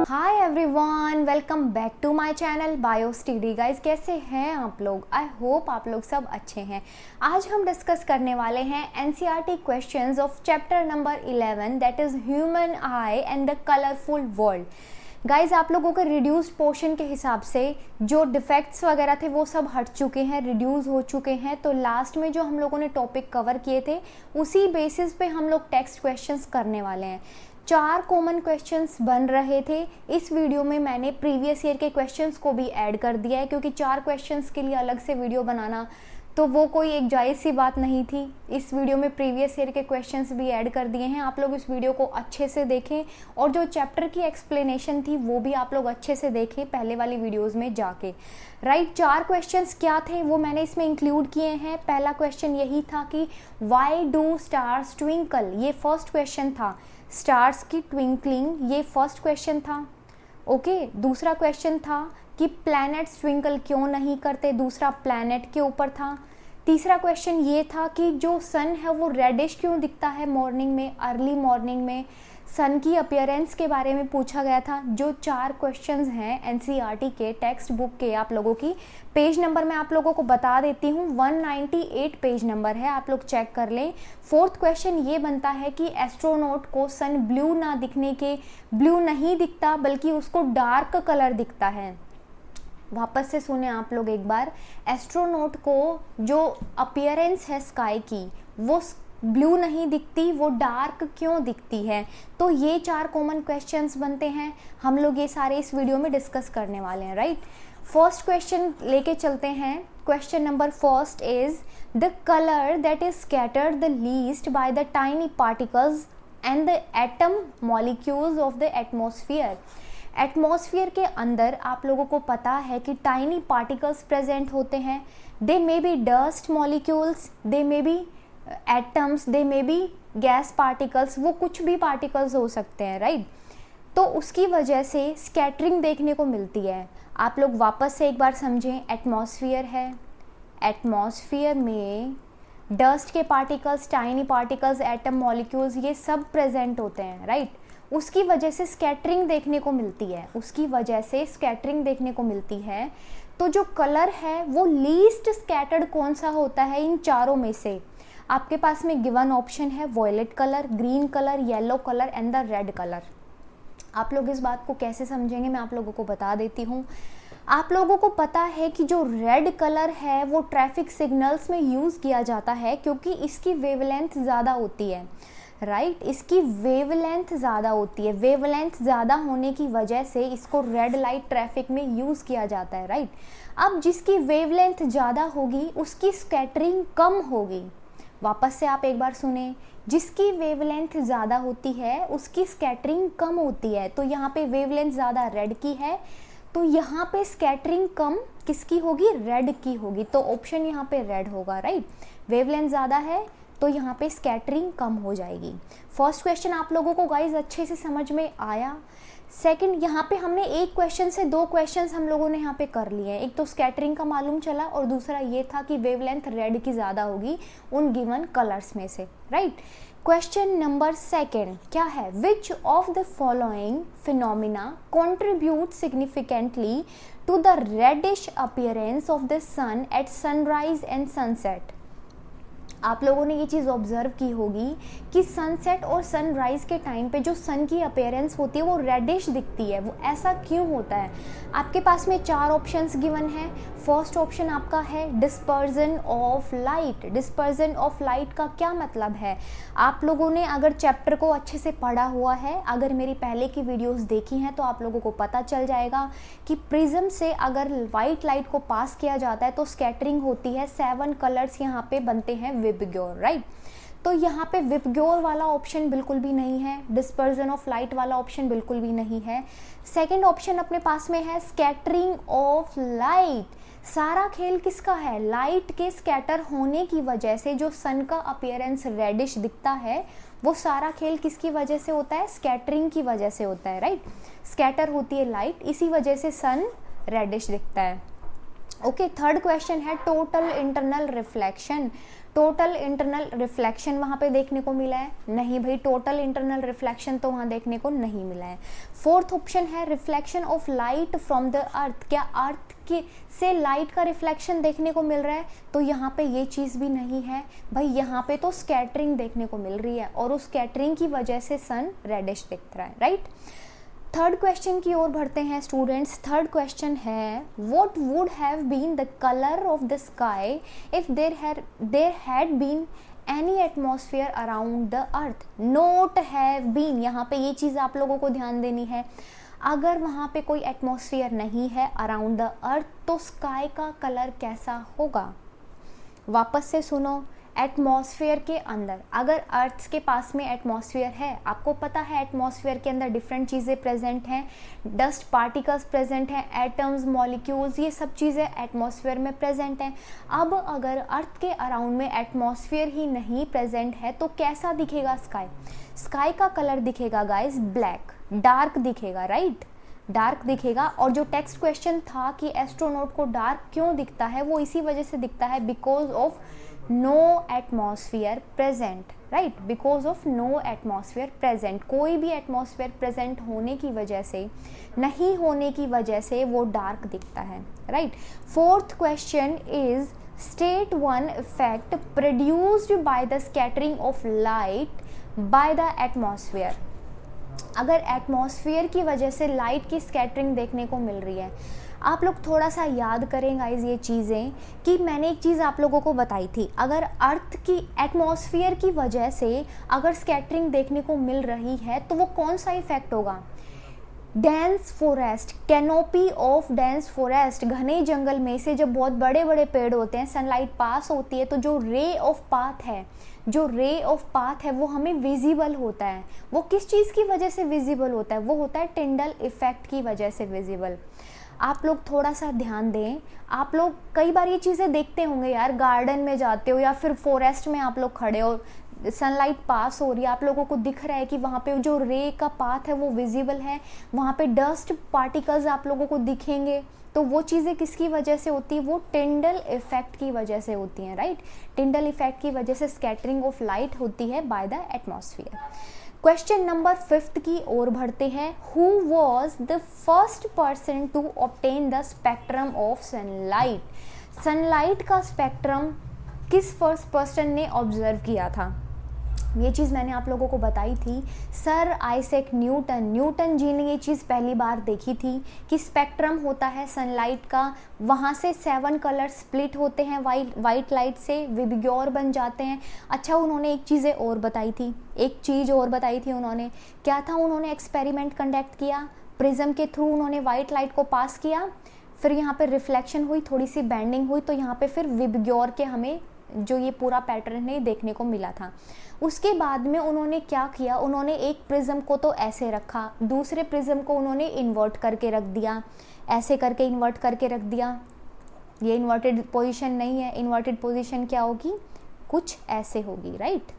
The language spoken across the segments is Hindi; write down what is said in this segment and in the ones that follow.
Hi everyone, welcome back to my channel bio study. Guys, कैसे हैं आप लोग? आई होप आप लोग सब अच्छे हैं। आज हम डिस्कस करने वाले हैं NCERT questions of chapter number 11 that is human I and the colourful world. Guys, आप लोगों के रिड्यूस्ड पोर्शन के हिसाब से जो डिफेक्ट्स वगैरह थे वो सब हट चुके हैं, रिड्यूस हो चुके हैं। तो लास्ट में जो हम लोगों ने टॉपिक कवर किए थे उसी बेसिस पे हम लोग टेक्स्ट क्वेश्चंस करने वाले हैं। 4 कॉमन क्वेश्चंस बन रहे थे। इस वीडियो में मैंने प्रीवियस ईयर के क्वेश्चंस को भी ऐड कर दिया है, क्योंकि 4 क्वेश्चंस के लिए अलग से वीडियो बनाना तो वो कोई एक जायज़ सी बात नहीं थी। इस वीडियो में प्रीवियस ईयर के क्वेश्चंस भी ऐड कर दिए हैं। आप लोग इस वीडियो को अच्छे से देखें और जो चैप्टर की एक्सप्लेनेशन थी वो भी आप लोग अच्छे से देखें पहले वाली वीडियोज़ में जाके। राइट, 4 क्वेश्चंस क्या थे वो मैंने इसमें इंक्लूड किए हैं। पहला क्वेश्चन यही था कि वाई डू स्टार्स ट्विंकल, ये फर्स्ट क्वेश्चन था। स्टार्स की ट्विंकलिंग, ये फर्स्ट क्वेश्चन था। ओके, दूसरा क्वेश्चन था कि प्लैनेट्स ट्विंकल क्यों नहीं करते, दूसरा प्लैनेट के ऊपर था। तीसरा क्वेश्चन ये था कि जो सन है वो रेडिश क्यों दिखता है मॉर्निंग में, अर्ली मॉर्निंग में। सन की अपीयरेंस के बारे में पूछा गया था। जो 4 क्वेश्चंस हैं एनसीईआरटी के टेक्स्ट बुक के, आप लोगों की पेज नंबर मैं आप लोगों को बता देती हूँ, 198 पेज नंबर है, आप लोग चेक कर लें। 4th क्वेश्चन ये बनता है कि एस्ट्रोनॉट को सन ब्लू ना दिखने के, ब्लू नहीं दिखता बल्कि उसको डार्क कलर दिखता है। वापस से सुने आप लोग एक बार, एस्ट्रोनॉट को जो अपीयरेंस है स्काई की वो ब्लू नहीं दिखती, वो डार्क क्यों दिखती है। तो ये 4 कॉमन क्वेश्चंस बनते हैं। हम लोग ये सारे इस वीडियो में डिस्कस करने वाले हैं। राइट, फर्स्ट क्वेश्चन लेके चलते हैं। Question number first is the colour that is scattered the least by the tiny particles and the atom molecules of the atmosphere. Atmosphere के अंदर आप लोगों को पता है कि टाइनी पार्टिकल्स प्रेजेंट होते हैं। They may be dust molecules, they may be atoms, they may be gas particles, वो कुछ भी पार्टिकल्स हो सकते हैं। राइट, तो उसकी वजह से स्कैटरिंग देखने को मिलती है। आप लोग वापस से एक बार समझें, एटमॉस्फेयर है, एटमॉस्फेयर में डस्ट के particles, tiny particles, atom molecules, ये सब प्रेजेंट होते हैं। राइट, उसकी वजह से स्कैटरिंग देखने को मिलती है, उसकी वजह से स्कैटरिंग देखने को मिलती है। तो जो कलर है वो लीस्ट स्कैटर्ड कौन सा होता है इन चारों में से? आपके पास में गिवन ऑप्शन है violet colour, green colour, yellow colour and the red colour. आप लोग इस बात को कैसे समझेंगे मैं आप लोगों को बता देती हूँ। आप लोगों को पता है कि जो रेड कलर है वो ट्रैफिक सिग्नल्स में यूज़ किया जाता है क्योंकि इसकी वेवलेंथ ज़्यादा होती है। राइट, इसकी वेवलेंथ ज़्यादा होती है। वेवलेंथ ज़्यादा होने की वजह से इसको रेड लाइट ट्रैफिक में यूज़ किया जाता है। राइट, अब जिसकी वेवलेंथ ज़्यादा होगी उसकी स्कैटरिंग कम होगी। वापस से आप एक बार सुने, जिसकी वेवलेंथ ज़्यादा होती है उसकी स्कैटरिंग कम होती है। तो यहाँ पे वेवलेंथ ज़्यादा रेड की है, तो यहाँ पे स्कैटरिंग कम किसकी होगी? रेड की होगी। तो ऑप्शन यहाँ पे रेड होगा। राइट, वेवलेंथ ज़्यादा है तो यहाँ पे स्कैटरिंग कम हो जाएगी। फर्स्ट क्वेश्चन आप लोगों को गाइज अच्छे से समझ में आया। सेकंड, यहाँ पे हमने एक क्वेश्चन से 2 क्वेश्चंस हम लोगों ने यहाँ पे कर लिए हैं। एक तो स्कैटरिंग का मालूम चला और दूसरा ये था कि वेवलेंथ रेड की ज़्यादा होगी उन गिवन कलर्स में से। राइट, क्वेश्चन नंबर 2 क्या है? Which of the following phenomena contribute significantly to the reddish appearance of the sun at sunrise and sunset. आप लोगों ने ये चीज़ ऑब्जर्व की होगी कि सनसेट और सनराइज़ के टाइम पे जो सन की अपीयरेंस होती है वो रेडिश दिखती है। वो ऐसा क्यों होता है? आपके पास में 4 ऑप्शंस गिवन हैं। फर्स्ट ऑप्शन आपका है dispersion of light. Dispersion of light का क्या मतलब है? आप लोगों ने अगर चैप्टर को अच्छे से पढ़ा हुआ है, अगर मेरी पहले की वीडियोस देखी हैं तो आप लोगों को पता चल जाएगा कि प्रिज्म से अगर वाइट लाइट को पास किया जाता है तो स्कैटरिंग होती है। 7 कलर्स यहाँ पे बनते हैं विबग्योर। राइट, तो यहाँ पे विबग्योर वाला ऑप्शन बिल्कुल भी नहीं है, डिस्पर्जन ऑफ लाइट वाला ऑप्शन बिल्कुल भी नहीं है। सेकंड ऑप्शन अपने पास में है स्कैटरिंग ऑफ लाइट। सारा खेल किसका है? लाइट के स्कैटर होने की वजह से जो सन का अपीयरेंस रेडिश दिखता है वो सारा खेल किसकी वजह से होता है? स्कैटरिंग की वजह से होता है। राइट, स्कैटर होती है लाइट, इसी वजह से सन रेडिश दिखता है। ओके, थर्ड क्वेश्चन है total internal reflection. Total internal reflection वहाँ पे देखने को मिला है? नहीं भाई, टोटल इंटरनल रिफ्लेक्शन तो वहाँ देखने को नहीं मिला है। फोर्थ ऑप्शन है reflection of light from the earth, क्या अर्थ के से लाइट का रिफ्लेक्शन देखने को मिल रहा है? तो यहाँ पे ये चीज़ भी नहीं है भाई, यहाँ पे तो स्कैटरिंग देखने को मिल रही है और उस स्कैटरिंग की वजह से सन रेडिश दिख रहा है, राइट। थर्ड क्वेश्चन की ओर बढ़ते हैं स्टूडेंट्स। थर्ड क्वेश्चन है what would have been the colour of the sky if there had been any atmosphere around the earth? Not have been, यहाँ पे ये चीज़ आप लोगों को ध्यान देनी है। अगर वहाँ पे कोई एटमॉस्फेयर नहीं है अराउंड द अर्थ तो स्काई का कलर कैसा होगा? वापस से सुनो, एटमॉस्फेयर के अंदर अगर अर्थ के पास में एटमॉस्फेयर है, आपको पता है एटमॉस्फेयर के अंदर डिफरेंट चीज़ें प्रेजेंट हैं, डस्ट पार्टिकल्स प्रेजेंट हैं, एटम्स, मॉलिक्यूल्स, ये सब चीज़ें एटमॉस्फेयर में प्रेजेंट हैं। अब अगर अर्थ के अराउंड में एटमॉस्फेयर ही नहीं प्रेजेंट है तो कैसा दिखेगा स्काई? स्काई का कलर दिखेगा गाइस ब्लैक, डार्क दिखेगा, राइट, डार्क दिखेगा। और जो टेक्स्ट क्वेश्चन था कि एस्ट्रोनॉट को डार्क क्यों दिखता है, वो इसी वजह से दिखता है because of no atmosphere present, right, because of no atmosphere present. कोई भी एटमॉस्फेयर प्रेजेंट होने की वजह से, नहीं होने की वजह से वो डार्क दिखता है, right. Fourth question is state one effect produced by the scattering of light by the atmosphere. अगर एटमॉस्फेयर की वजह से लाइट की स्कैटरिंग देखने को मिल रही है, आप लोग थोड़ा सा याद करें गाइज ये चीज़ें कि मैंने एक चीज़ आप लोगों को बताई थी, अगर अर्थ की एटमॉस्फेयर की वजह से अगर स्कैटरिंग देखने को मिल रही है तो वो कौन सा इफेक्ट होगा? Dense forest, canopy of dense forest, घने जंगल में से जब बहुत बड़े बड़े पेड़ होते हैं, सनलाइट पास होती है तो जो रे ऑफ पाथ है, जो रे ऑफ पाथ है वो हमें विजिबल होता है। वो किस चीज़ की वजह से विजिबल होता है? वो होता है टिंडल इफेक्ट की वजह से विजिबल। आप लोग थोड़ा सा ध्यान दें, आप लोग कई बार ये चीज़ें देखते होंगे यार, गार्डन में जाते हो या फिर फॉरेस्ट में आप लोग खड़े हो, सनलाइट पास हो रही है, आप लोगों को दिख रहा है कि वहाँ पे जो रे का पाथ है वो विजिबल है, वहाँ पे डस्ट पार्टिकल्स आप लोगों को दिखेंगे, तो वो चीज़ें किसकी वजह से होती है? वो टिंडल इफेक्ट की वजह से होती हैं, राइट। टिंडल इफेक्ट की वजह से स्कैटरिंग ऑफ लाइट होती है by the atmosphere. Question number 5 की ओर बढ़ते हैं। Who was the first person to obtain the spectrum of sunlight? Sunlight का स्पेक्ट्रम किस फर्स्ट पर्सन ने ऑब्जर्व किया था? ये चीज़ मैंने आप लोगों को बताई थी, सर आइजैक न्यूटन। न्यूटन जी ने ये चीज़ पहली बार देखी थी कि स्पेक्ट्रम होता है सनलाइट का, वहाँ से 7 कलर स्प्लिट होते हैं, वाइट लाइट से विबग्योर बन जाते हैं। अच्छा, उन्होंने एक चीज़ और बताई थी, एक चीज़ और बताई थी उन्होंने, क्या था? उन्होंने एक्सपेरिमेंट कंडक्ट किया, प्रिज्म के थ्रू उन्होंने वाइट लाइट को पास किया, फिर यहाँ पे रिफ्लेक्शन हुई, थोड़ी सी बेंडिंग हुई, तो यहाँ पे फिर विबग्योर के हमें जो ये पूरा पैटर्न है देखने को मिला था। उसके बाद में उन्होंने क्या किया, उन्होंने एक प्रिज्म को तो ऐसे रखा, दूसरे प्रिज्म को उन्होंने इन्वर्ट करके रख दिया, ऐसे करके इन्वर्ट करके रख दिया। ये इन्वर्टेड पोजीशन नहीं है, इन्वर्टेड पोजीशन क्या होगी? कुछ ऐसे होगी, राइट।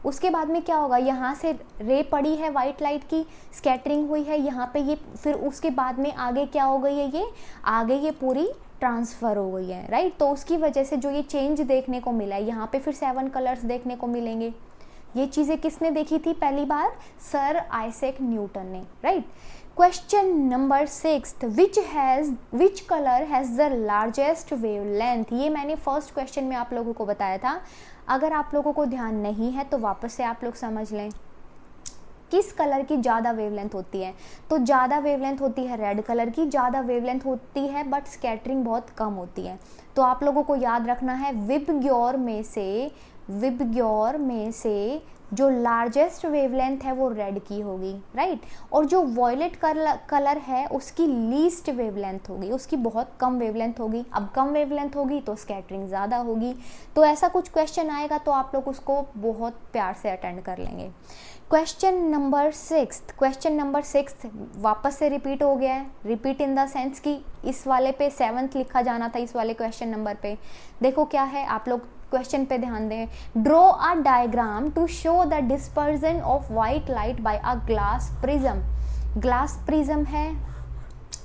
उसके बाद में क्या होगा, यहाँ से रे पड़ी है वाइट लाइट की, स्कैटरिंग हुई है यहाँ पे, ये फिर उसके बाद में आगे क्या हो गई है, ये आगे ये पूरी ट्रांसफ़र हो गई है, राइट। तो उसकी वजह से जो ये चेंज देखने को मिला है, यहाँ पे फिर 7 कलर्स देखने को मिलेंगे। ये चीज़ें किसने देखी थी पहली बार? सर आइजैक न्यूटन ने, right. Question number 6, which colour has the largest wavelength? ये मैंने फर्स्ट क्वेश्चन में आप लोगों को बताया था, अगर आप लोगों को ध्यान नहीं है तो वापस से आप लोग समझ लें। किस कलर की ज़्यादा वेवलेंथ होती है? तो ज़्यादा वेवलेंथ होती है रेड कलर की, ज़्यादा वेवलेंथ होती है बट स्कैटरिंग बहुत कम होती है। तो आप लोगों को याद रखना है विबग्योर में से जो लार्जेस्ट वेवलेंथ है वो रेड की होगी, राइट। और जो वॉयलेट कलर है उसकी लीस्ट वेवलेंथ होगी, उसकी बहुत कम वेवलेंथ होगी। अब कम वेवलेंथ होगी तो स्कैटरिंग ज़्यादा होगी। तो ऐसा कुछ क्वेश्चन आएगा तो आप लोग उसको बहुत प्यार से अटेंड कर लेंगे। क्वेश्चन नंबर 6 वापस से रिपीट हो गया है, रिपीट इन द सेंस कि इस वाले पे 7th लिखा जाना था, इस वाले क्वेश्चन नंबर पे। देखो क्या है, आप लोग क्वेश्चन पे ध्यान दें। Draw a diagram to show the dispersion of white light by a glass prism. Glass prism है,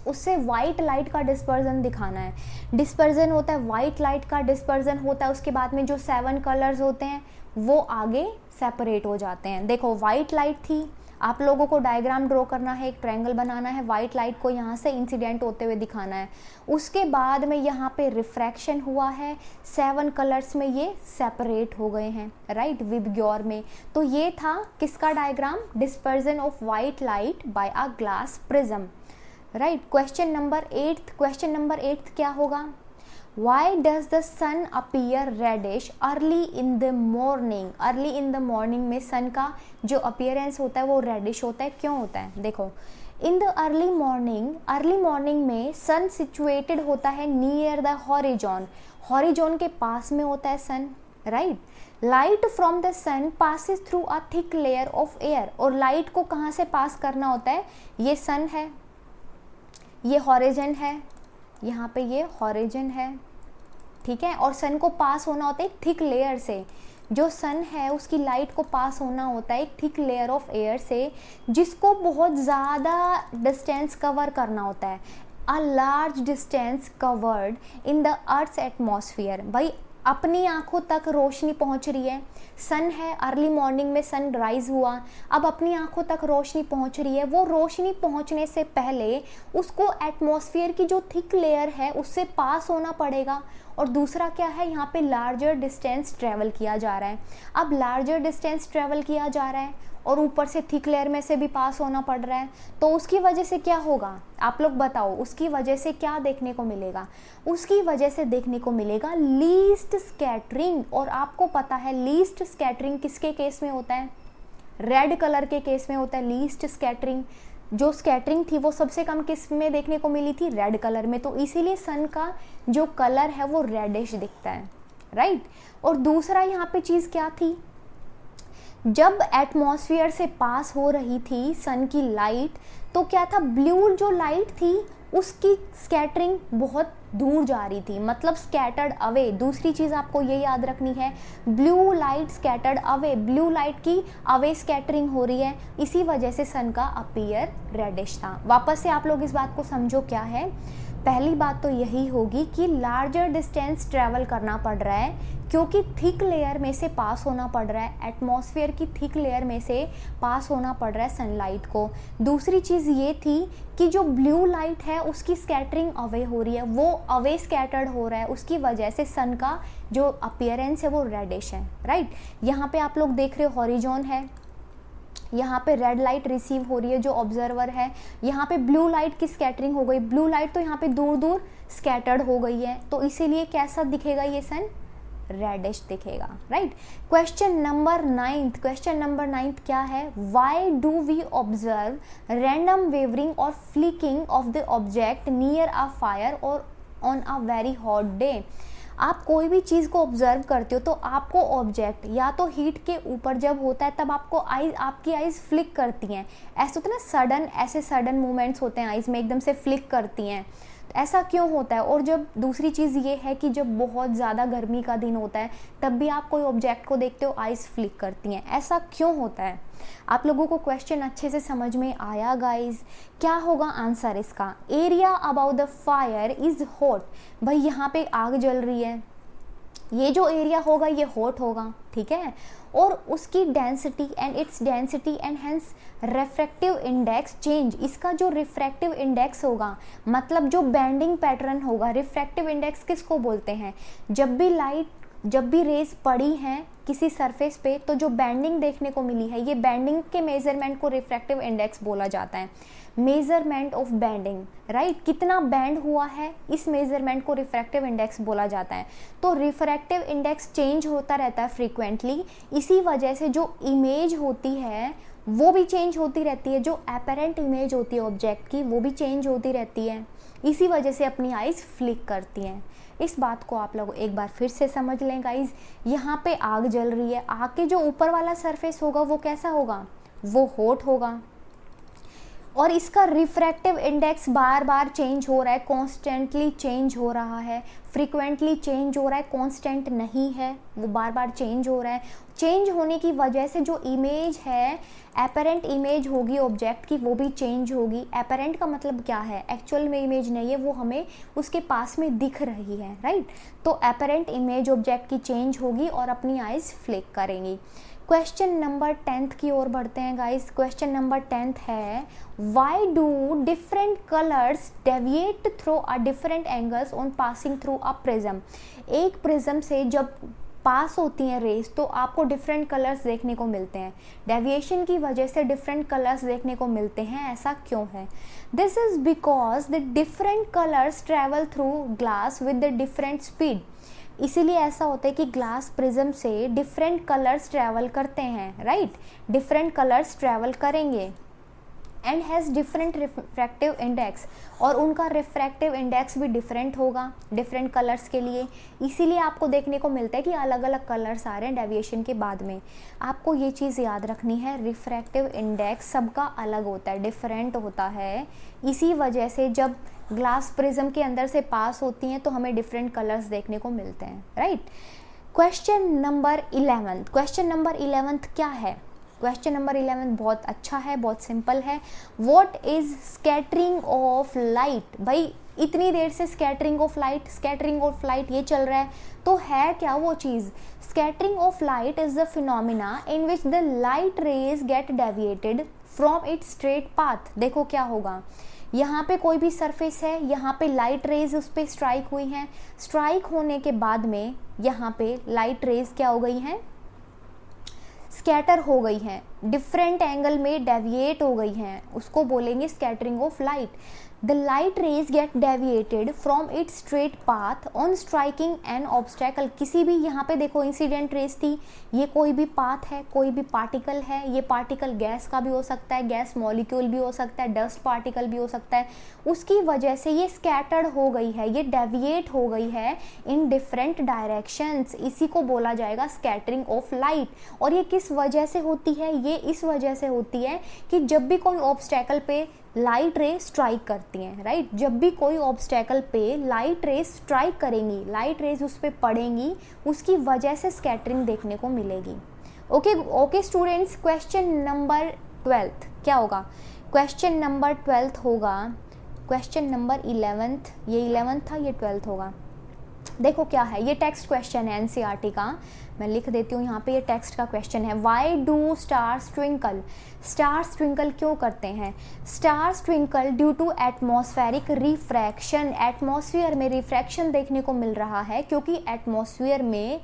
उससे वाइट लाइट का डिस्पर्जन दिखाना है। डिस्पर्जन होता है वाइट लाइट का डिस्पर्जन होता है, उसके बाद में जो 7 कलर्स होते हैं वो आगे सेपरेट हो जाते हैं। देखो वाइट लाइट थी, आप लोगों को डायग्राम ड्रॉ करना है, एक ट्रायंगल बनाना है, वाइट लाइट को यहाँ से इंसिडेंट होते हुए दिखाना है। उसके बाद में यहाँ पे रिफ्रैक्शन हुआ है, 7 कलर्स में ये सेपरेट हो गए हैं, राइट, विबग्योर में। तो ये था किसका diagram, dispersion of white light by a glass prism, right. Question number 8 क्या होगा, Why does the sun appear reddish early in the morning? Early in the morning में sun का जो appearance होता है वो reddish होता है, क्यों होता है? देखो, in the early morning में sun situated होता है near the horizon के पास में होता है sun, right? Light from the sun passes through a thick layer of air, और light को कहाँ से पास करना होता है, ये sun है, ये horizon है, यहाँ पे ये हॉरिजन है, ठीक है, और सन को पास होना होता है एक थिक लेयर से। जो सन है उसकी लाइट को पास होना होता है एक थिक लेयर ऑफ एयर से, जिसको बहुत ज़्यादा डिस्टेंस कवर करना होता है, a large distance covered in the earth's atmosphere. भाई अपनी आंखों तक रोशनी पहुंच रही है, सन है, अर्ली मॉर्निंग में सन राइज हुआ, अब अपनी आंखों तक रोशनी पहुंच रही है, वो रोशनी पहुंचने से पहले उसको एटमॉस्फेयर की जो थिक लेयर है उससे पास होना पड़ेगा। और दूसरा क्या है, यहाँ पे लार्जर डिस्टेंस ट्रेवल किया जा रहा है। अब लार्जर डिस्टेंस ट्रेवल किया जा रहा है और ऊपर से थिक लेयर में से भी पास होना पड़ रहा है, तो उसकी वजह से क्या होगा, आप लोग बताओ, उसकी वजह से क्या देखने को मिलेगा, उसकी वजह से देखने को मिलेगा लीस्ट स्कैटरिंग। और आपको पता है लीस्ट स्कैटरिंग किसके केस में होता है, रेड कलर के केस में होता है लीस्ट स्कैटरिंग। जो स्कैटरिंग थी वो सबसे कम किस में देखने को मिली थी, रेड कलर में, तो इसीलिए सन का जो कलर है वो रेडिश दिखता है, राइट। और दूसरा यहाँ पे चीज़ क्या थी, जब एटमॉस्फेयर से पास हो रही थी सन की लाइट, तो क्या था, ब्लू जो लाइट थी उसकी स्कैटरिंग बहुत दूर जा रही थी, मतलब स्कैटर्ड अवे। दूसरी चीज़ आपको ये याद रखनी है, blue light scattered away, blue light की अवे स्कैटरिंग हो रही है, इसी वजह से सन का अपीयर रेडिश था। वापस से आप लोग इस बात को समझो क्या है, पहली बात तो यही होगी कि लार्जर डिस्टेंस ट्रैवल करना पड़ रहा है क्योंकि थिक लेयर में से पास होना पड़ रहा है, एटमॉस्फेयर की थिक लेयर में से पास होना पड़ रहा है सनलाइट को। दूसरी चीज़ ये थी कि जो ब्लू लाइट है उसकी स्कैटरिंग अवे हो रही है, वो अवे स्कैटर्ड हो रहा है, उसकी वजह से सन का जो अपीयरेंस है वो रेडिश है, राइट। यहाँ पे आप लोग देख रहे हो हॉरिजॉन है, यहाँ पे रेड लाइट रिसीव हो रही है जो ऑब्जर्वर है, यहाँ पे ब्लू लाइट की स्कैटरिंग हो गई, ब्लू लाइट तो यहाँ पे दूर दूर स्कैटर्ड हो गई है, तो इसीलिए कैसा दिखेगा ये सन, रेडिश दिखेगा, राइट। क्वेश्चन नंबर 9 क्या है, why do we observe random wavering और flickering of the object near a fire और on a very hot day. आप कोई भी चीज़ को ऑब्जर्व करते हो तो आपको ऑब्जेक्ट या तो हीट के ऊपर जब होता है तब आपकी आइज़ फ्लिक करती हैं, ऐसे होता है ना, ऐसे सडन मूवमेंट्स होते हैं आइज़ में, एकदम से फ्लिक करती हैं, ऐसा क्यों होता है। और जब दूसरी चीज़ ये है कि जब बहुत ज़्यादा गर्मी का दिन होता है तब भी आप कोई ऑब्जेक्ट को देखते हो आइज़ फ्लिक करती हैं, ऐसा क्यों होता है। आप लोगों को क्वेश्चन अच्छे से समझ में आया गाइज, क्या होगा आंसर इसका, area about the fire is hot. भाई यहाँ पे आग जल रही है, ये जो एरिया होगा ये हॉट होगा, ठीक है, और उसकी density and hence refractive index change, इसका जो रिफ्रैक्टिव इंडेक्स होगा मतलब जो बेंडिंग पैटर्न होगा, रिफ्रैक्टिव इंडेक्स किसको बोलते हैं, जब भी रेज पड़ी हैं किसी सरफेस पे तो जो बेंडिंग देखने को मिली है, ये बेंडिंग के मेजरमेंट को रिफ्रैक्टिव इंडेक्स बोला जाता है, मेजरमेंट ऑफ बेंडिंग, राइट, कितना बेंड हुआ है इस मेजरमेंट को रिफ्रैक्टिव इंडेक्स बोला जाता है। तो रिफ्रैक्टिव इंडेक्स चेंज होता रहता है फ्रीक्वेंटली, इसी वजह से जो इमेज होती है वो भी चेंज होती रहती है, जो एपेरेंट इमेज होती है ऑब्जेक्ट की वो भी चेंज होती रहती है, इसी वजह से अपनी आइज़ फ्लिक करती हैं। इस बात को आप लोग एक बार फिर से समझ लें गाइज, यहाँ पे आग जल रही है, आग के जो ऊपर वाला सरफेस होगा वो कैसा होगा, वो हॉट होगा, और इसका रिफ्रैक्टिव इंडेक्स बार बार चेंज हो रहा है, कॉन्स्टेंटली चेंज हो रहा है, फ्रीक्वेंटली चेंज हो रहा है, कांस्टेंट नहीं है, वो बार बार चेंज हो रहा है। चेंज होने की वजह से जो इमेज है, एपरेंट इमेज होगी ऑब्जेक्ट की, वो भी चेंज होगी। एपरेंट का मतलब क्या है, एक्चुअल में इमेज नहीं है, वो हमें उसके पास में दिख रही है, राइट। तो एपरेंट इमेज ऑब्जेक्ट की चेंज होगी और अपनी आइज फ्लिक करेंगी। क्वेश्चन नंबर 10 की ओर बढ़ते हैं गाइस। क्वेश्चन नंबर 10 है, why do different colours deviate through a different angles on passing through a prism. एक प्रिज्म से जब पास होती हैं रेज तो आपको डिफरेंट कलर्स देखने को मिलते हैं। डेविएशन की वजह से डिफरेंट कलर्स देखने को मिलते हैं, ऐसा क्यों है? This is because the different colours travel through glass with the different speed. इसीलिए ऐसा होता है कि ग्लास प्रिज्म से डिफरेंट कलर्स ट्रैवल करते हैं, राइट। डिफरेंट कलर्स ट्रैवल करेंगे and has different refractive index, और उनका रिफ्रैक्टिव इंडेक्स भी डिफरेंट होगा डिफरेंट कलर्स के लिए। इसीलिए आपको देखने को मिलता है कि अलग अलग कलर्स आ रहे हैं डेविएशन के बाद में। आपको ये चीज़ याद रखनी है, रिफ्रैक्टिव इंडेक्स सबका अलग होता है, डिफरेंट होता है। इसी वजह से जब ग्लास प्रिज्म के अंदर से पास होती हैं तो हमें डिफरेंट कलर्स देखने को मिलते हैं, right. Question number 11। Question number 11 क्या है? क्वेश्चन नंबर 11 बहुत अच्छा है, बहुत सिंपल है। What is scattering of light? भाई इतनी देर से स्कैटरिंग ऑफ लाइट ये चल रहा है, तो है क्या वो चीज़? Scattering of light is the phenomena in which the light rays get deviated from its straight path. देखो क्या होगा, यहाँ पे कोई भी सरफेस है, यहाँ पे लाइट रेज उस पर स्ट्राइक हुई हैं, स्ट्राइक होने के बाद में यहाँ पे लाइट रेज क्या हो गई हैं, स्कैटर हो गई हैं, डिफरेंट एंगल में डेविएट हो गई हैं, उसको बोलेंगे scattering of light. The light rays get deviated from its straight path on striking an obstacle. किसी भी, यहाँ पे देखो इंसिडेंट रेज थी, ये कोई भी पाथ है, कोई भी पार्टिकल है, ये पार्टिकल गैस का भी हो सकता है, गैस मॉलिक्यूल भी हो सकता है, डस्ट पार्टिकल भी हो सकता है, उसकी वजह से ये स्कैटर्ड हो गई है, ये डेविएट हो गई है इन डिफरेंट डायरेक्शंस। इसी को बोला जाएगा स्कैटरिंग ऑफ लाइट। और ये किस वजह से होती है? ये इस वजह से होती है कि जब भी कोई ऑब्स्टेकल पे लाइट रे स्ट्राइक करती हैं, राइट। जब भी कोई ऑब्स्टेकल पे लाइट रेज स्ट्राइक करेंगी, लाइट रेज उस पर पड़ेंगी, उसकी वजह से स्कैटरिंग देखने को मिलेगी। ओके स्टूडेंट्स, क्वेश्चन नंबर 12 क्या होगा? क्वेश्चन नंबर 12 होगा क्वेश्चन नंबर 11। ये 11 था, ये 12 होगा। देखो क्या है, ये टेक्स्ट क्वेश्चन है एनसीईआरटी का, मैं लिख देती हूँ यहाँ पे, ये टेक्स्ट का क्वेश्चन है। Why do stars twinkle? Stars twinkle क्यों करते हैं? Stars twinkle due to atmospheric refraction. Atmosphere में रिफ्रैक्शन देखने को मिल रहा है क्योंकि एटमॉस्फेयर में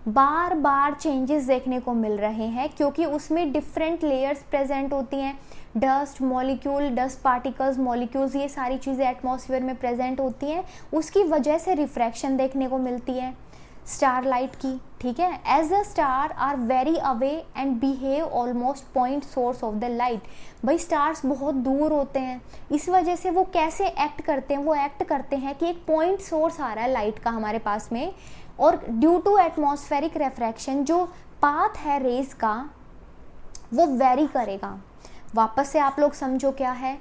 बार बार चेंजेस देखने को मिल रहे हैं, क्योंकि उसमें डिफरेंट लेयर्स प्रेजेंट होती हैं। Dust molecule, dust particles, molecules, ये सारी चीज़ें एटमॉस्फेयर में प्रेजेंट होती हैं, उसकी वजह से रिफ्रैक्शन देखने को मिलती है स्टार लाइट की, ठीक है। As a star are very away and behave almost point source of the light. भाई स्टार्स बहुत दूर होते हैं, इस वजह से वो कैसे एक्ट करते हैं? वो एक्ट करते हैं कि एक पॉइंट सोर्स आ रहा है लाइट का हमारे पास में, और ड्यू टू एटमॉस्फेरिक रिफ्रैक्शन जो पाथ है रेज का वो वेरी करेगा। वापस से आप लोग समझो क्या है,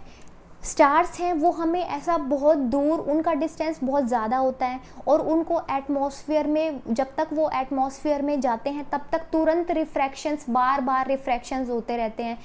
स्टार्स हैं वो हमें ऐसा बहुत दूर, उनका डिस्टेंस बहुत ज़्यादा होता है, और उनको एटमॉस्फेयर में, जब तक वो एटमॉस्फेयर में जाते हैं तब तक तुरंत रिफ्रैक्शंस, बार बार रिफ्रैक्शंस होते रहते हैं।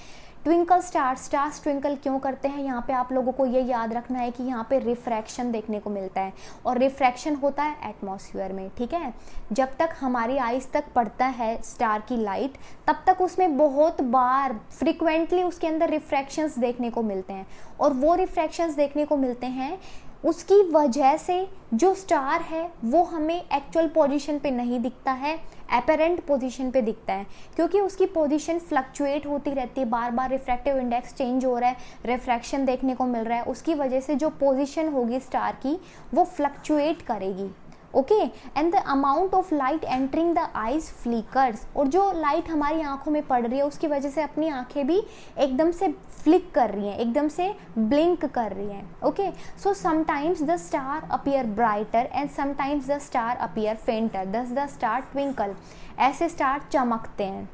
ट्विंकल स्टार्स ट्विंकल क्यों करते हैं? यहाँ पे आप लोगों को ये याद रखना है कि यहाँ पे रिफ्रैक्शन देखने को मिलता है, और रिफ्रैक्शन होता है एटमॉस्फेयर में, ठीक है। जब तक हमारी आइज तक पड़ता है स्टार की लाइट, तब तक उसमें बहुत बार फ्रिक्वेंटली उसके अंदर रिफ्रैक्शंस देखने को मिलते हैं, और वो रिफ्रैक्शंस देखने को मिलते हैं उसकी वजह से जो स्टार है वो हमें एक्चुअल पोजीशन पे नहीं दिखता है, एपरेंट पोजीशन पे दिखता है, क्योंकि उसकी पोजीशन फ्लक्चुएट होती रहती है, बार बार रिफ्रैक्टिव इंडेक्स चेंज हो रहा है, रिफ्रैक्शन देखने को मिल रहा है, उसकी वजह से जो पोजीशन होगी स्टार की वो फ्लक्चुएट करेगी। Okay, and the amount of light entering the eyes flickers, और जो लाइट हमारी आंखों में पड़ रही है उसकी वजह से अपनी आंखें भी एकदम से फ्लिक कर रही हैं, एकदम से ब्लिंक कर रही हैं। Okay, so sometimes the star appear brighter and sometimes the star appear फेंटर, दस द स्टार ट्विंकल। ऐसे स्टार चमकते हैं,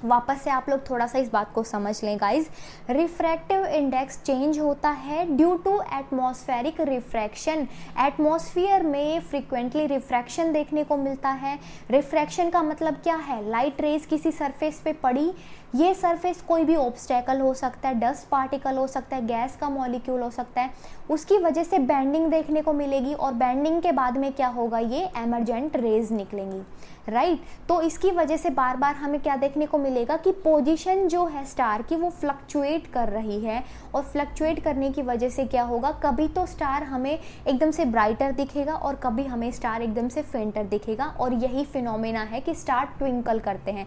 वापस से आप लोग थोड़ा सा इस बात को समझ लें गाइज। रिफ्रैक्टिव इंडेक्स चेंज होता है due to atmospheric refraction. Atmosphere में फ्रीक्वेंटली रिफ्रैक्शन देखने को मिलता है। रिफ्रैक्शन का मतलब क्या है, लाइट रेज किसी सरफेस पे पड़ी, ये सरफेस कोई भी ऑब्स्टेकल हो सकता है, डस्ट पार्टिकल हो सकता है, गैस का मॉलिक्यूल हो सकता है, उसकी वजह से बेंडिंग देखने को मिलेगी और बेंडिंग के बाद में क्या होगा, ये एमरजेंट रेज निकलेंगी, राइट। तो इसकी वजह से बार बार हमें क्या देखने को मिलेगा कि पोजीशन जो है स्टार की वो फ्लक्चुएट कर रही है, और फ्लक्चुएट करने की वजह से क्या होगा, कभी तो स्टार हमें एकदम से ब्राइटर दिखेगा और कभी हमें स्टार एकदम से फेंटर दिखेगा, और यही फिनोमेना है कि स्टार ट्विंकल करते हैं,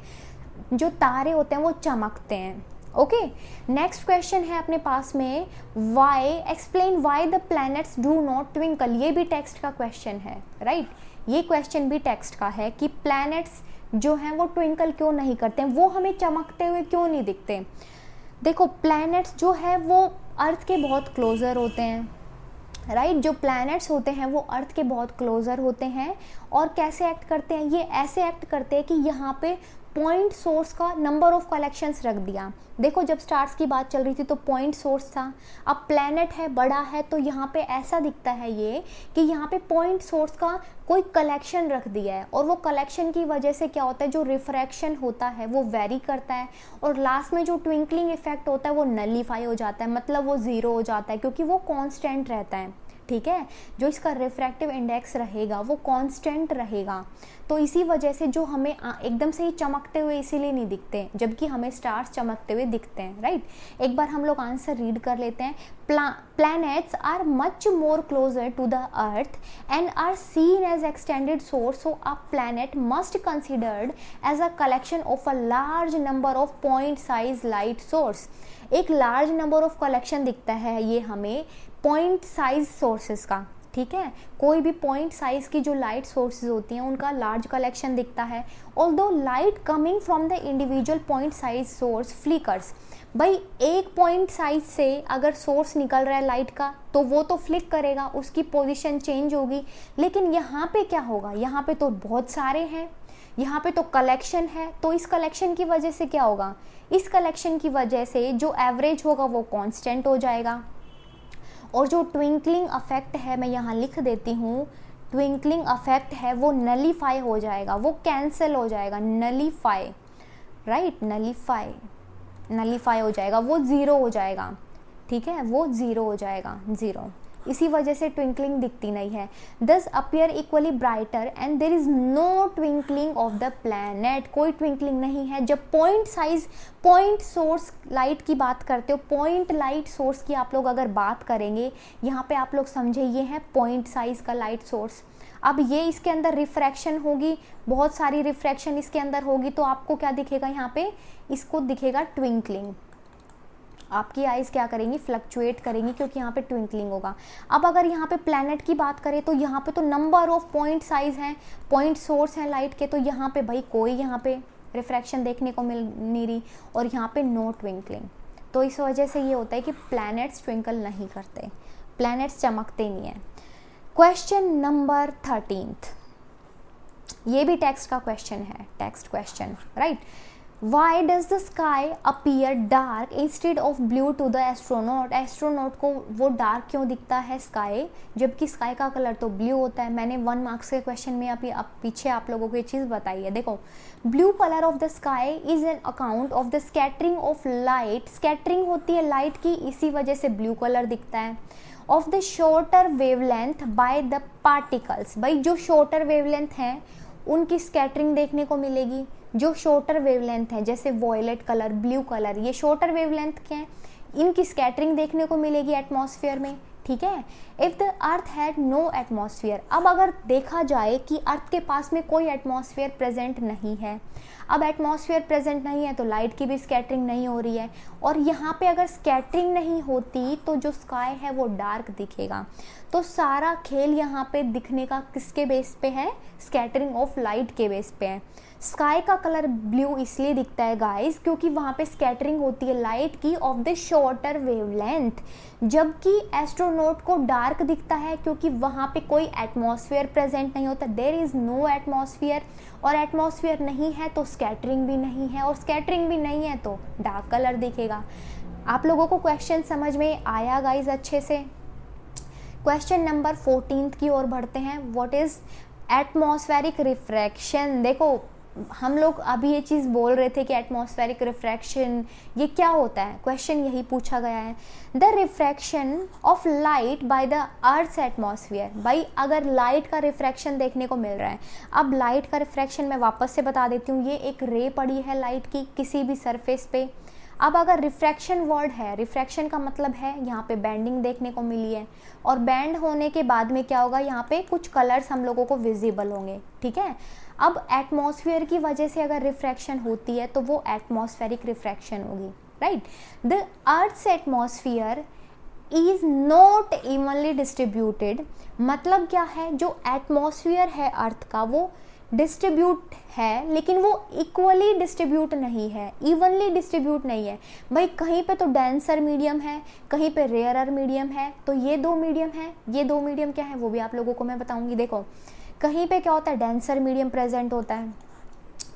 जो तारे होते हैं वो चमकते हैं। ओके, नेक्स्ट क्वेश्चन है अपने पास में, why explain why the planets do not twinkle. ये भी टेक्स्ट का क्वेश्चन है, राइट। ये क्वेश्चन भी टेक्स्ट का है कि प्लैनेट्स जो हैं वो ट्विंकल क्यों नहीं करते हैं, वो हमें चमकते हुए क्यों नहीं दिखते। देखो, प्लैनेट्स जो है वो अर्थ के बहुत क्लोजर होते हैं, राइट। जो प्लैनेट्स होते हैं वो अर्थ के बहुत क्लोजर होते हैं, और कैसे एक्ट करते हैं, ये ऐसे एक्ट करते हैं कि यहाँ पे पॉइंट सोर्स का नंबर ऑफ कलेक्शंस रख दिया। देखो, जब स्टार्स की बात चल रही थी तो पॉइंट सोर्स था, अब प्लैनेट है, बड़ा है, तो यहाँ पे ऐसा दिखता है ये कि यहाँ पे पॉइंट सोर्स का कोई कलेक्शन रख दिया है, और वो कलेक्शन की वजह से क्या होता है, जो रिफ्रैक्शन होता है वो वेरी करता है, और लास्ट में जो ट्विंकलिंग इफेक्ट होता है वो नलीफाई हो जाता है, मतलब वो ज़ीरो हो जाता है, क्योंकि वो कांस्टेंट रहता है, ठीक है। जो इसका रिफ्रैक्टिव इंडेक्स रहेगा वो कांस्टेंट रहेगा, तो इसी वजह से जो हमें एकदम से ही चमकते हुए इसीलिए नहीं दिखते, जबकि हमें स्टार्स चमकते हुए दिखते हैं, राइट। एक बार हम लोग आंसर रीड कर लेते हैं। Planets are much more closer to the earth and are seen as extended source, so a planet must considered as a collection of a large number of point size light source. एक लार्ज नंबर ऑफ कलेक्शन दिखता है ये हमें पॉइंट साइज सोर्सेज का, ठीक है। कोई भी पॉइंट साइज की जो लाइट सोर्सेज होती हैं उनका लार्ज कलेक्शन दिखता है। Although light coming from the individual point size source flickers, भाई एक पॉइंट साइज से अगर सोर्स निकल रहा है लाइट का तो वो तो फ्लिक करेगा, उसकी पोजीशन चेंज होगी, लेकिन यहाँ पे क्या होगा, यहाँ पे तो बहुत सारे हैं, यहाँ पे तो कलेक्शन है, तो इस कलेक्शन की वजह से क्या होगा, इस कलेक्शन की वजह से जो एवरेज होगा वो कांस्टेंट हो जाएगा, और जो ट्विंकलिंग अफेक्ट है मैं यहाँ लिख देती हूँ, ट्विंकलिंग अफेक्ट है वो नलीफाई हो जाएगा, वो कैंसिल हो जाएगा, नलीफाई, राइट, नलीफाई हो जाएगा, वो ज़ीरो हो जाएगा, ठीक है, वो ज़ीरो हो जाएगा, ज़ीरो। इसी वजह से ट्विंकलिंग दिखती नहीं है। Thus appear equally brighter and there is no twinkling of the planet, कोई ट्विंकलिंग नहीं है। जब point size, point source light की बात करते हो, पॉइंट लाइट सोर्स की आप लोग अगर बात करेंगे, यहाँ पे आप लोग समझे ये है पॉइंट साइज का लाइट सोर्स। अब ये इसके अंदर रिफ्रैक्शन होगी, बहुत सारी रिफ्रैक्शन इसके अंदर होगी, तो आपको क्या दिखेगा, यहाँ पे इसको दिखेगा ट्विंकलिंग, आपकी आइज़ क्या करेंगी, फ्लक्चुएट करेंगी, क्योंकि यहाँ पे ट्विंकलिंग होगा। अब अगर यहाँ पे प्लैनेट की बात करें तो यहाँ पे तो नंबर ऑफ पॉइंट साइज हैं, पॉइंट सोर्स हैं लाइट के, तो यहाँ पे भाई कोई यहाँ पे रिफ्रैक्शन देखने को मिल नहीं रही, और यहाँ पे नो ट्विंकलिंग, तो इस वजह से ये होता है कि प्लैनेट्स ट्विंकल नहीं करते, प्लैनेट्स चमकते नहीं हैं। क्वेश्चन नंबर 13, ये भी टेक्स्ट का क्वेश्चन है, text question, right. Why does the sky appear dark instead of blue to the astronaut? Astronaut को वो डार्क क्यों दिखता है स्काई, जबकि स्काई का कलर तो ब्लू होता है। मैंने 1 मार्क्स के क्वेश्चन में अभी पीछे आप लोगों को ये चीज़ बताई है। देखो, blue colour of the sky is an account of the scattering of light, scattering होती है लाइट की, इसी वजह से ब्लू कलर दिखता है। Of the shorter wavelength by the particles, भाई जो शॉर्टर वेवलेंथ हैं उनकी स्कैटरिंग देखने को मिलेगी। जो शॉर्टर वेवलेंथ है जैसे वॉयलेट कलर, ब्लू कलर, ये शॉर्टर वेवलेंथ के हैं, इनकी स्कैटरिंग देखने को मिलेगी एटमॉस्फेयर में, ठीक है। If the earth had no atmosphere, अब अगर देखा जाए कि अर्थ के पास में कोई एटमॉस्फेयर प्रेजेंट नहीं है, अब एटमॉस्फेयर प्रेजेंट नहीं है तो लाइट की भी स्कैटरिंग नहीं हो रही है, और यहाँ पे अगर स्कैटरिंग नहीं होती तो जो स्काई है वो डार्क दिखेगा। तो सारा खेल यहाँ पे दिखने का किसके बेस पे है, स्कैटरिंग ऑफ लाइट के बेस पे है। स्काई का कलर ब्लू इसलिए दिखता है गाइस क्योंकि वहाँ पे स्कैटरिंग होती है लाइट की ऑफ द शॉर्टर वेवलेंथ, जबकि एस्ट्रोनॉट को डार्क दिखता है क्योंकि वहाँ पे कोई एटमॉस्फेयर प्रेजेंट नहीं होता, देयर इज़ नो एटमॉस्फेयर, और एटमॉस्फेयर नहीं है तो स्कैटरिंग भी नहीं है, और स्कैटरिंग भी नहीं है तो डार्क कलर दिखेगा। आप लोगों को क्वेश्चन समझ में आया गाइज अच्छे से? क्वेश्चन नंबर 14 की ओर बढ़ते हैं। What is atmospheric refraction? देखो हम लोग अभी ये चीज़ बोल रहे थे कि एटमॉस्फेरिक रिफ्रैक्शन ये क्या होता है, क्वेश्चन यही पूछा गया है। The refraction of light by the earth's atmosphere. भाई अगर लाइट का रिफ्रैक्शन देखने को मिल रहा है, अब लाइट का रिफ्रैक्शन मैं वापस से बता देती हूँ, ये एक रे पड़ी है लाइट की किसी भी सरफेस पे। अब अगर रिफ्रैक्शन वर्ड है, रिफ्रैक्शन का मतलब है यहाँ पे बैंडिंग देखने को मिली है, और बैंड होने के बाद में क्या होगा, यहाँ पे कुछ कलर्स हम लोगों को विजिबल होंगे, ठीक है। अब एटमॉस्फेयर की वजह से अगर रिफ्रैक्शन होती है तो वो एटमॉस्फेरिक रिफ्रैक्शन होगी, right. The earth's atmosphere is not evenly distributed. मतलब क्या है, जो एटमॉस्फेयर है अर्थ का वो डिस्ट्रीब्यूट है, लेकिन वो इक्वली डिस्ट्रीब्यूट नहीं है, इवनली डिस्ट्रीब्यूट नहीं है। भाई कहीं पे तो डेंसर मीडियम है, कहीं पे रेयरर मीडियम है, तो ये दो मीडियम है, ये दो मीडियम क्या है वो भी आप लोगों को मैं बताऊंगी। देखो कहीं पे क्या होता है, डेंसर मीडियम प्रेजेंट होता है,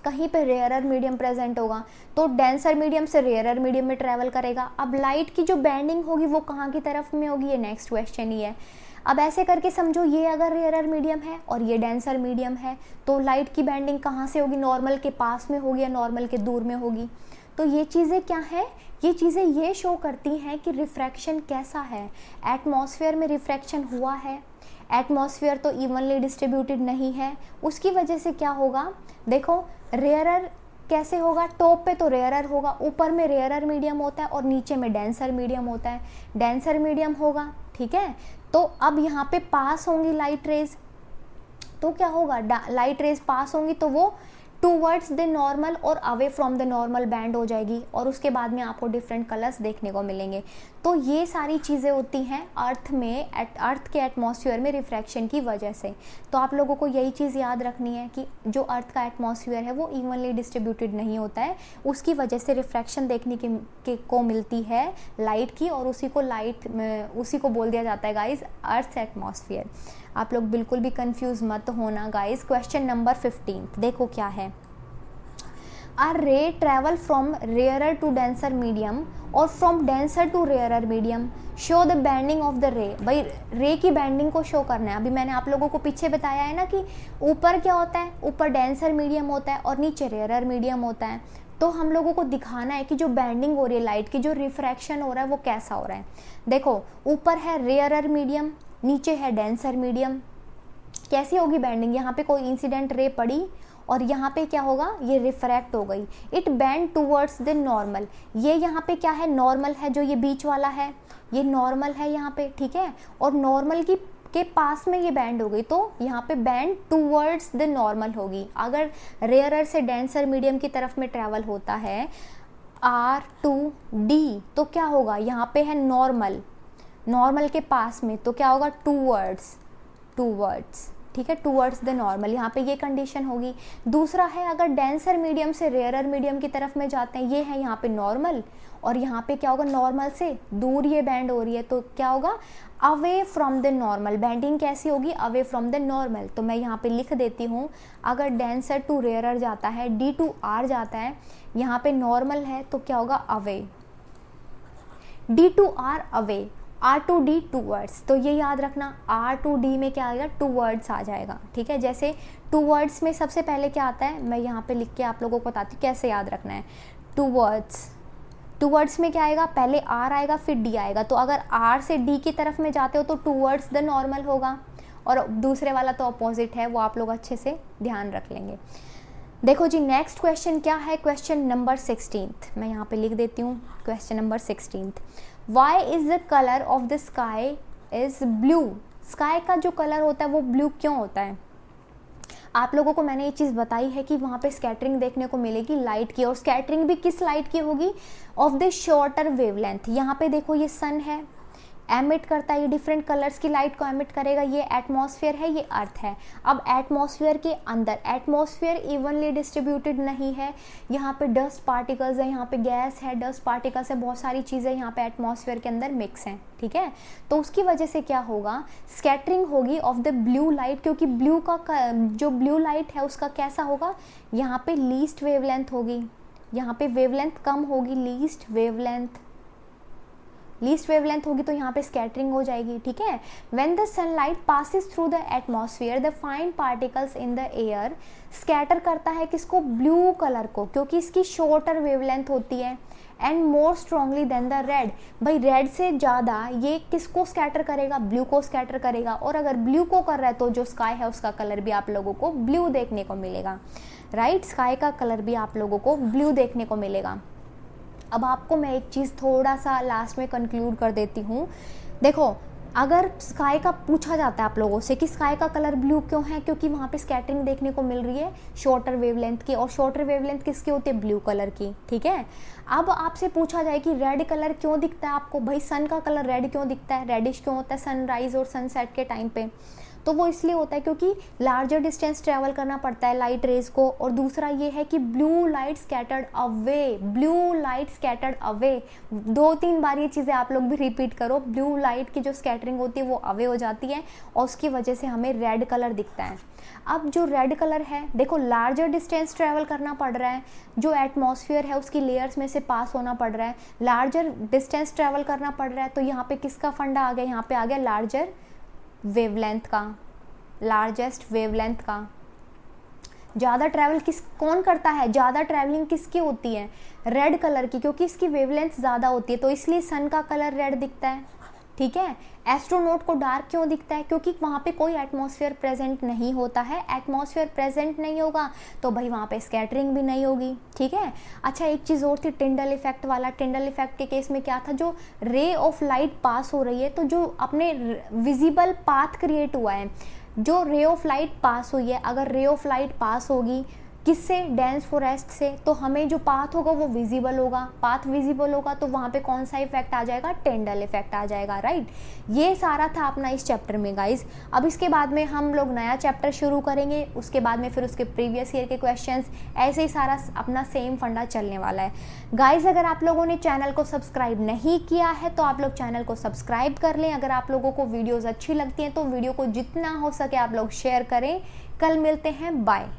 कहीं पे रेयरर मीडियम प्रेजेंट होगा, तो डेंसर मीडियम से रेयरर मीडियम में ट्रैवल करेगा। अब लाइट की जो बैंडिंग होगी वो कहाँ की तरफ में होगी, ये नेक्स्ट क्वेश्चन ही है। अब ऐसे करके समझो, ये अगर रेयरर मीडियम है और ये डेंसर मीडियम है, तो लाइट की बैंडिंग कहाँ से होगी, नॉर्मल के पास में होगी या नॉर्मल के दूर में होगी। तो ये चीज़ें क्या है, ये चीज़ें ये शो करती हैं कि रिफ्रैक्शन कैसा है। एटमॉस्फेयर में रिफ्रैक्शन हुआ है, एटमॉस्फेयर तो इवनली डिस्ट्रीब्यूटेड नहीं है, उसकी वजह से क्या होगा, देखो रेयरर कैसे होगा, टॉप पे तो रेयरर होगा, ऊपर में रेयरर मीडियम होता है और नीचे में डेंसर मीडियम होता है, डेंसर मीडियम होगा, ठीक है। तो अब यहाँ पे पास होंगी लाइट रेज, तो क्या होगा, लाइट रेज पास होंगी तो वो टूवर्ड्स द नॉर्मल और away from the normal band हो जाएगी, और उसके बाद में आपको डिफरेंट कलर्स देखने को मिलेंगे। तो ये सारी चीज़ें होती हैं अर्थ में, अर्थ के एटमॉस्फेयर में रिफ्रैक्शन की वजह से। तो आप लोगों को यही चीज़ याद रखनी है कि जो अर्थ का एटमॉस्फेयर है वो इवनली डिस्ट्रीब्यूटेड नहीं होता है, उसकी वजह से रिफ्रैक्शन देखने को मिलती है लाइट की, और उसी को बोल दिया जाता है गाइज अर्थ एटमॉस्फेयर। आप लोग बिल्कुल भी कंफ्यूज मत होना गाइज। क्वेश्चन नंबर 15 देखो क्या है। A ray travel from rarer to denser medium और from denser to rarer medium, show the bending of the ray. भाई रे की बैंडिंग को शो करना है। अभी मैंने आप लोगों को पीछे बताया है ना कि ऊपर क्या होता है, ऊपर डेंसर मीडियम होता है और नीचे रेयरर मीडियम होता है। तो हम लोगों को दिखाना है कि जो बैंडिंग हो रही है लाइट की, जो रिफ्रैक्शन हो रहा है वो कैसा हो रहा है। देखो ऊपर है रेयरर मीडियम, नीचे है डेंसर मीडियम। कैसी होगी बैंडिंग, यहाँ पे कोई इंसिडेंट रे पड़ी और यहाँ पे क्या होगा, ये रिफ्रैक्ट हो गई, it band towards the normal. ये यहाँ पे क्या है, नॉर्मल है, जो ये बीच वाला है ये नॉर्मल है यहाँ पे, ठीक है, और नॉर्मल के पास में ये बैंड हो गई, तो यहाँ पे बैंड टूवर्ड्स द नॉर्मल होगी। अगर रेयरर से डेंसर मीडियम की तरफ में ट्रैवल होता है R2D, तो क्या होगा, यहाँ पे है नॉर्मल, नॉर्मल के पास में, तो क्या होगा टूवर्ड्स, ठीक है, टूवर्ड्स द नॉर्मल, यहाँ पे ये कंडीशन होगी। दूसरा है अगर डेंसर मीडियम से रेयरर मीडियम की तरफ में जाते हैं, ये है यहाँ पे नॉर्मल, और यहाँ पे क्या होगा, नॉर्मल से दूर ये बैंड हो रही है, तो क्या होगा, away from the normal. Bending कैसी होगी, अवे फ्रॉम द नॉर्मल। तो मैं यहाँ पे लिख देती हूँ, अगर डेंसर टू रेयरर जाता है, D टू R जाता है, यहाँ पे नॉर्मल है, तो क्या होगा, away, D to R away, R2D towards. तो ये याद रखना, R2D में क्या आएगा, टूवर्ड्स आ जाएगा, ठीक है। जैसे टूवर्ड्स में सबसे पहले क्या आता है, मैं यहाँ पे लिख के आप लोगों को बताती हूँ कैसे याद रखना है। टूवर्ड्स में क्या आएगा, पहले R आएगा फिर D आएगा। तो अगर R से D की तरफ में जाते हो तो टूवर्ड्स द नॉर्मल होगा, और दूसरे वाला तो अपोजिट है, वो आप लोग अच्छे से ध्यान रख लेंगे। देखो जी नेक्स्ट क्वेश्चन क्या है, क्वेश्चन नंबर 16, मैं यहाँ पे लिख देती हूँ question number 16। Why is the colour of the sky is blue. Sky का जो कलर होता है वो ब्लू क्यों होता है। आप लोगों को मैंने ये चीज़ बताई है कि वहाँ पे स्कैटरिंग देखने को मिलेगी लाइट की, और स्कैटरिंग भी किस लाइट की होगी, ऑफ द शॉर्टर वेवलेंथ। यहाँ पे देखो ये सन है, एमिट करता है, ये डिफरेंट कलर्स की लाइट को एमिट करेगा, ये एटमॉस्फेयर है, ये अर्थ है। अब एटमॉस्फेयर के अंदर, एटमॉस्फेयर इवनली डिस्ट्रीब्यूटेड नहीं है, यहाँ पे डस्ट पार्टिकल्स है, यहाँ पे गैस है, डस्ट पार्टिकल्स है, बहुत सारी चीज़ें यहाँ पे एटमॉस्फेयर के अंदर मिक्स हैं, ठीक है। तो उसकी वजह से क्या होगा, स्कैटरिंग होगी ऑफ द ब्लू लाइट, क्योंकि ब्लू का जो ब्लू लाइट है उसका कैसा होगा, यहाँ पे लीस्ट वेवलेंथ होगी, यहाँ पे वेवलेंथ कम होगी, लीस्ट वेवलेंथ होगी, तो यहाँ पे स्कैटरिंग हो जाएगी, ठीक है। When the sunlight passes through the atmosphere the fine particles in the air, scatter करता है किसको, ब्लू कलर को, क्योंकि इसकी शॉर्टर वेवलेंथ होती है, and more strongly than the red. भाई रेड से ज़्यादा ये किसको स्कैटर करेगा, ब्लू को स्कैटर करेगा, और अगर ब्लू को कर रहा है तो जो स्काई है उसका कलर भी आप लोगों को ब्लू देखने को मिलेगा, राइट। स्काई का कलर भी आप लोगों को ब्लू देखने को मिलेगा। अब आपको मैं एक चीज़ थोड़ा सा लास्ट में कंक्लूड कर देती हूँ। देखो, अगर स्काई का पूछा जाता है आप लोगों से कि स्काई का कलर ब्लू क्यों है, क्योंकि वहाँ पे स्कैटरिंग देखने को मिल रही है शॉर्टर वेवलेंथ की, और शॉर्टर वेवलेंथ किसकी होती है, ब्लू कलर की, ठीक है। अब आपसे पूछा जाए कि रेड कलर क्यों दिखता है आपको, भाई सन का कलर रेड क्यों दिखता है, रेडिश क्यों होता है सनराइज और सनसेट के टाइम पे, तो वो इसलिए होता है क्योंकि लार्जर डिस्टेंस ट्रैवल करना पड़ता है लाइट रेज को, और दूसरा ये है कि ब्लू लाइट स्कैटर्ड अवे, 2-3 बार ये चीज़ें आप लोग भी रिपीट करो, ब्लू लाइट की जो स्कैटरिंग होती है वो अवे हो जाती है, और उसकी वजह से हमें रेड कलर दिखता है। अब जो रेड कलर है, देखो लार्जर डिस्टेंस ट्रैवल करना पड़ रहा है, जो एटमॉस्फेयर है उसकी लेयर्स में से पास होना पड़ रहा है, लार्जर डिस्टेंस ट्रैवल करना पड़ रहा है, तो यहाँ पे किसका फंडा आ गया, यहाँ पे आ गया लार्जर वेवलेंथ का, लार्जेस्ट वेवलेंथ का। ज़्यादा ट्रैवल कौन करता है, ज़्यादा ट्रैवलिंग किसकी होती है, रेड कलर की, क्योंकि इसकी वेवलेंथ ज़्यादा होती है, तो इसलिए सन का कलर रेड दिखता है, ठीक है। एस्ट्रोनॉट को डार्क क्यों दिखता है, क्योंकि वहाँ पे कोई एटमॉस्फेयर प्रेजेंट नहीं होता है, एटमॉस्फेयर प्रेजेंट नहीं होगा तो भाई वहाँ पे स्कैटरिंग भी नहीं होगी, ठीक है। अच्छा, एक चीज़ और थी टिंडल इफेक्ट वाला। टिंडल इफेक्ट के केस में क्या था, जो रे ऑफ लाइट पास हो रही है, तो जो अपने विजिबल पाथ क्रिएट हुआ है, जो रे ऑफ लाइट पास हुई है, अगर रे ऑफ लाइट पास होगी किससे, डेंस फॉरेस्ट से, तो हमें जो पाथ होगा वो विजिबल होगा, पाथ विजिबल होगा तो वहाँ पे कौन सा इफेक्ट आ जाएगा, टिंडल इफेक्ट आ जाएगा, राइट। ये सारा था अपना इस चैप्टर में गाइज। अब इसके बाद में हम लोग नया चैप्टर शुरू करेंगे, उसके बाद में फिर उसके प्रीवियस ईयर के क्वेश्चंस, ऐसे ही सारा अपना सेम फंडा चलने वाला है गाइज। अगर आप लोगों ने चैनल को सब्सक्राइब नहीं किया है तो आप लोग चैनल को सब्सक्राइब कर लें। अगर आप लोगों को वीडियोज़ अच्छी लगती हैं तो वीडियो को जितना हो सके आप लोग शेयर करें। कल मिलते हैं, बाय।